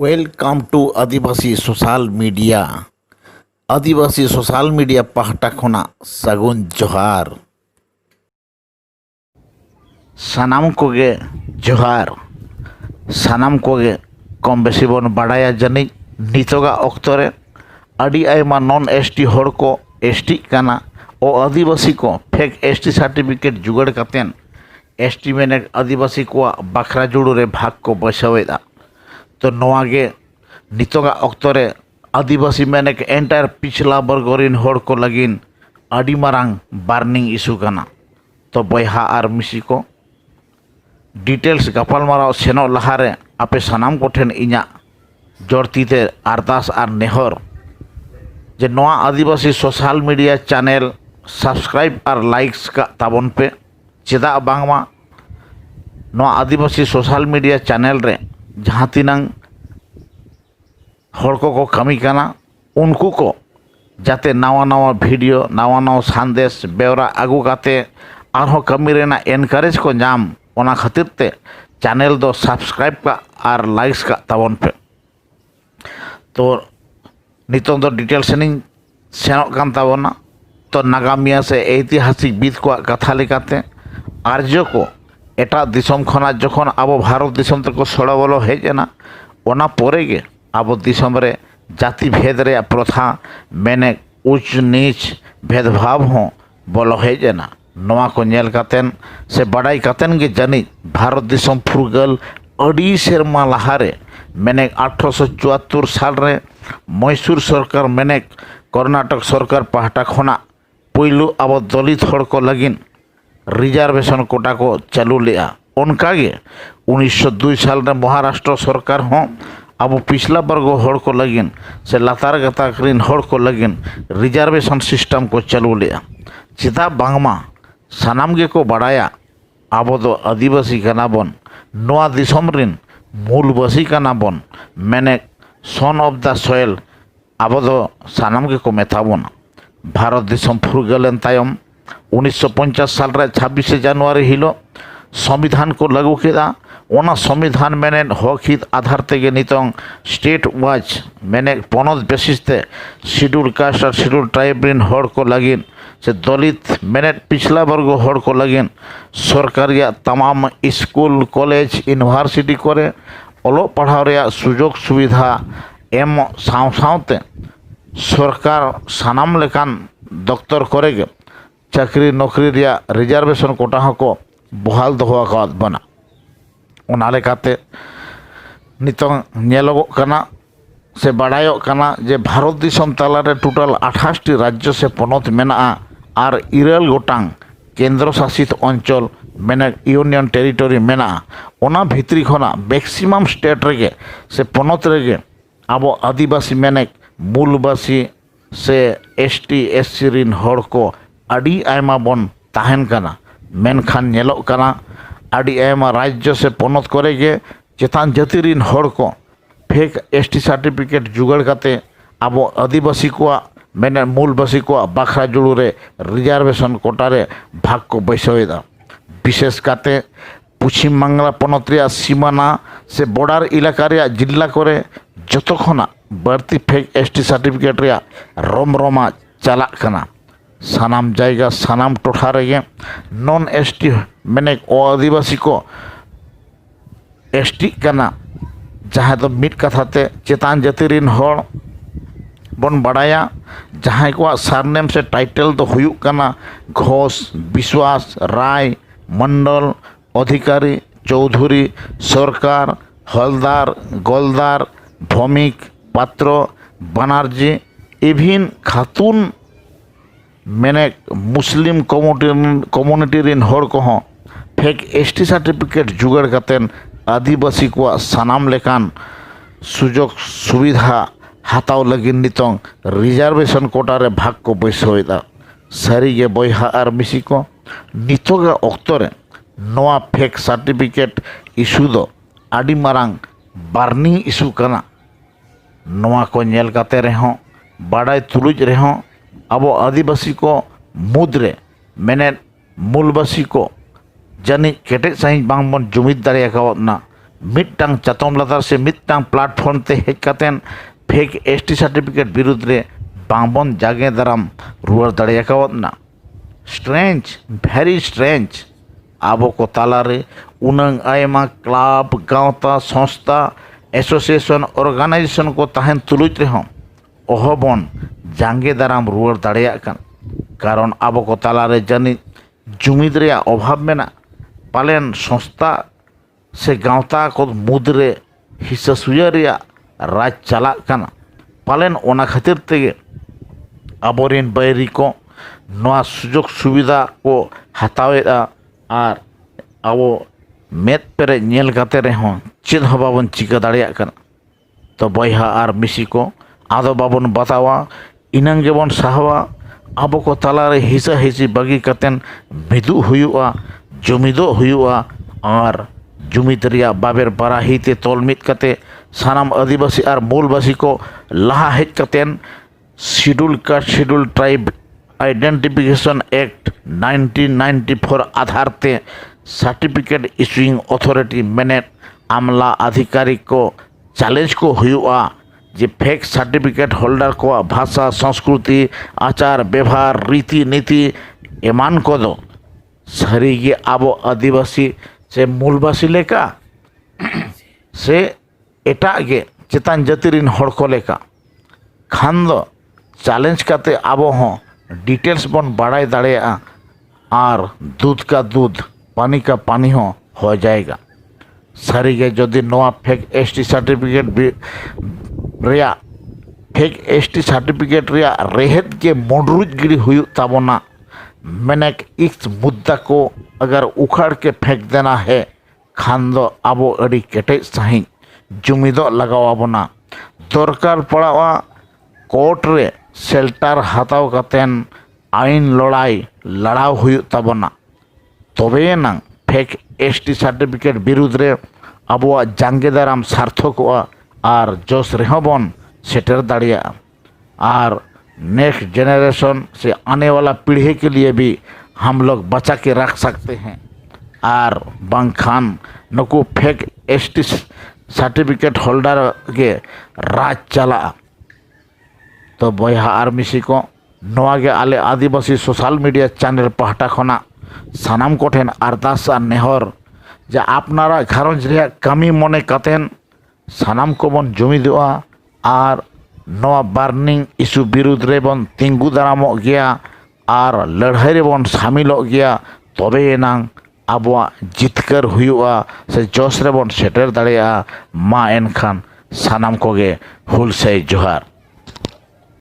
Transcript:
Welcome to Adivasi social media. Adivasi social media पाहटा खोना सगुन जोहार। सानाम कोगे जोहार। सानाम कोगे कम बेसी बन बाड़ाया जनी नितोगा ऑक्तोरे अड़ी आयमा नॉन एसटी होड़ को एसटी काना ओ आदिवासी को फेक एसटी सर्टिफिकेट जुगाड़ कातेन एसटी मेने आदिवासी को बाखरा जुड़ूरे भाग को बसावेदा। तो नवागे नितोगा ऑक्तोरे आदिवासी मेने के एंटायर पिछला वर्गोरिन होड़ को लगिन अड़ी मारांग बार्निंग इशू काना। तो बयहा आर मिसी को डिटेल्स गपाल माराव सेनो लहारे आपे सानाम को ठेन इना जोड़तीते अरदास आर नेहर जे नवा आदिवासी सोशल मीडिया चैनल सब्सक्राइब और लाइक्स का ताबन पे चेदा बांगमा नवा आदिवासी सोशल मीडिया चैनल रे जहाँ तिनांग हड़ को कमी काना उनको को जाते नवा नवा वीडियो नवा नवा संदेश बेवरा आगू काते आरहो कमी रेना एनकारेज को नाम ओना खातिर ते चैनल दो सब्सक्राइब का और लाइक्स का ताबन पे। तो नितों दो डिटेल सेनिंग सेनोक कान ताबोना। तो नागामिया से ऐतिहासिक बीत को कथा लेकाते आर्य को एटा दिसम खना जखन आबो भारत दिसम तक सड़ा बोलो हेजना ओना पोरे गे आबो दिसम रे जाति भेद रे प्रथा मेने उच्च नीच भेदभाव हो बोलो हेजना नवा को नेल कातेन से बड़ाई कातेन गे जानी भारत दिसम फुरगल अड़ी सेरमा लहारे मेने 1874 साल रे मैसूर सरकार मेने कर्नाटक सरकार पाहटा खना पुइलु आबो दलित हड़ को लगिन रिजर्वेशन कोटा को चालू लिया। उनकागे 1902 साल में महाराष्ट्र सरकार हों अब पिछला वर्ग हड़ को लगिन से लातार गताकरीन हड़ को लगिन रिजर्वेशन सिस्टम को चालू लिया। चिता बांगमा सानाम गे को बढ़ाया अब दो आदिवासी काना बन नवा दिसम रिन मूलवासी काना बन मैंने सन ऑफ द सॉइल अब दो सानाम गे को मेथाबन भारत दिसम फुरगलेन तायम 1950 साल रे 26 जनवरी हिलो संविधान को लागू किया। ओना संविधान मेने हक हित आधार तेगे नितों स्टेट वाइज मेने पनत बेसिस ते शेड्यूल कास्ट और शेड्यूल ट्राइब रिन हड़ को लगिन से दलित मेने पिछला वर्ग हड़ को लगिन सरकारी तमाम स्कूल कॉलेज यूनिवर्सिटी करे ओलो पढ़ाव रे सुजोग सुविधा एम सावते सरकार सानाम लेकान दफ्तर करेगे चाकरी नौकरी रिया रिजर्वेशन कोटा को बहाल दोहो बना ओना लेकाते नितों नेलोगोग काना से बाड़ायों काना जे भारत दिसम तालारे टोटल 28 टी राज्य से पनत मेना आर 11 गोटांग केंद्र शासित अंचल मेने यूनियन टेरिटरी मेना ओना भित्री खना मैक्सिमम स्टेट रेगे से पनत रेगे आबो आदिवासी मेने मूलवासी से एसटी एससी रिन हड़ को अड़ी आयमा बन ताहन काना मेनखान नेलोग काना अड़ी आयमा राज्य से पनत करेगे चेतान जाति रिन हड़ को फेक एसटी सर्टिफिकेट जुगाड़ काते आबो आदिवासी को मेने मूलवासी को बाखरा जुड़ूरे रिजर्वेशन कोटारे भाग को बैसवेदा। विशेष काते पश्चिम बांगला पनत रिया सीमाना से बॉर्डर इलाका रिया जिला करे जतखना बढ़ती फेक एसटी सर्टिफिकेट रिया रोमरोमा चला काना सानाम जायगा सानाम टोठा रेगे नॉन एसटी मेने आदिवासी को एसटी काना जहाँ तो मिट कथाते चेतान जाति रिन हड़ बन बाड़ाया जहाँ को सरनेम से टाइटल तो हुयुग काना घोष विश्वास राय मंडल अधिकारी चौधरी सरकार हलदार गोलदार भौमिक पात्र बनर्जी इभिन खातून मेने मुस्लिम कम्युनिटी रिन हड़ को फेक एसटी सर्टिफिकेट जुगाड़ कातेन आदिवासी को सानाम लेकान सुजोग सुविधा हाताव लगिन नितों रिजर्वेशन कोटारे भाग को बैसवेदा। सारीगे बयहा आर मिसी को नितोगा ऑक्तोरे नवा फेक सर्टिफिकेट इशू दो आड़ी मारांग बार्निंग इशू काना नवा को नेल काते रेहों बाड़ाई तुलुज रेहों अब आदिवासी को मुद्रे मेने मूलवासी को जानी केटे सही बांग बन जुमिद दाड़े मिट्टांग चातम लातार से मिट्टांग प्लेटफॉर्म ते हेज कातेन फेक एसटी सर्टिफिकेट विरुद्ध रे बांबन जागे दाराम रुआर दाड़ेयाकावतना। स्ट्रेंज, भेरी स्ट्रेंज। आबो को तालारे उनंग आयमा क्लाब, गावता, संस्था, एसोसिएशन, ऑर्गेनाइजेशन को ताहेन तुलुज रेहों ओहबन जांगे दाराम रुआर दाड़ेयाकान। कारण आबो को तालारे जानी जुमिद रेया अभाव मेना। पालेन संस्था से गावता को मुद्रे हिस्सा सुया रेया राज चला काना। पालेन ओना खातिर तेगे आबोरेन बैरी को नवा सुजोग सुविधा को हतावेदा आर आबो मेद पेरे नेल काते रेहों चेद हं बाबन चिका दाड़ेयाग काना। तो बयहा आर मिसी को आदो बाबन बतावा इनांग गेबन साहवा। आबो को तालारे हिसा हिसी बागी कातेन मिदु हुयुआ, जुमिदो हुयुआ और जुमिद रिया बाबेर बाराही ते तोल मिद काते सानाम आदिवासी और मूलवासी को लहा हेज कातेन schedule caste schedule tribe identification act 1994 आधार ते सर्टिफिकेट इशुइंग अथॉरिटी मेनेट आमला अधिकारी को चैलेंज को हुआ जे फेक सर्टिफिकेट होल्डर को भाषा, संस्कृति, आचार व्यवहार, रीति नीति एमान को दो सारी आबो आदिवासी से मूलवासी लेका से एटागे चेतान जातिरिन हड़ को लेका खान दो चैलेंज काते आबो हों डिटेल्स बन बाड़ाई दाड़ेया और दूध का दूध, पानी का पानी हो जाएगा। सारी गे जदि नवा फेक एसटी सर्टिफिकेट रिया फेक एसटी सर्टिफिकेट रिया रेहत के मोडरुज गिरी हुई ताबोना मैंने इस मुद्दा को अगर उखाड़ के फेंक देना है खान दो आबो अड़ी केटे सही जुमिदो लगावाबोना। दरकार पड़ावा कोर्ट रे शेल्टर हताव कातेन आईन लड़ाई लड़ाव हुई ताबोना। तबे ना फेक एसटी सर्टिफिकेट विरुद्ध रे आबो जांगे दाराम सार्थकवा और जोश रेहबन सेटर दाड़िया और नेक्स्ट जनरेशन से आने वाला पीढ़ी के लिए भी हम लोग बचा के रख सकते हैं। और बंखान नुकु फेक एसटी सर्टिफिकेट होल्डर के राज चला। तो बयहा और मिसी को नवागे आले आदिवासी सोशल मीडिया चैनल पहाटा खना सानाम कोठेन अरदास और नेहर जे आपनारा घारंज रे कमी मने कातेन सानाम को बन जुमिदोआ और नवा बार्निंग इशू विरुद्ध रे बन तिंगु दारामो गया और लड़ाई रे बन शामिलो गया। तबे एनांग आबोआ जितकर हुआ से जोश रे बन सेटर दाड़ेया। मा एनखान सानाम कोगे हुल से जोहार।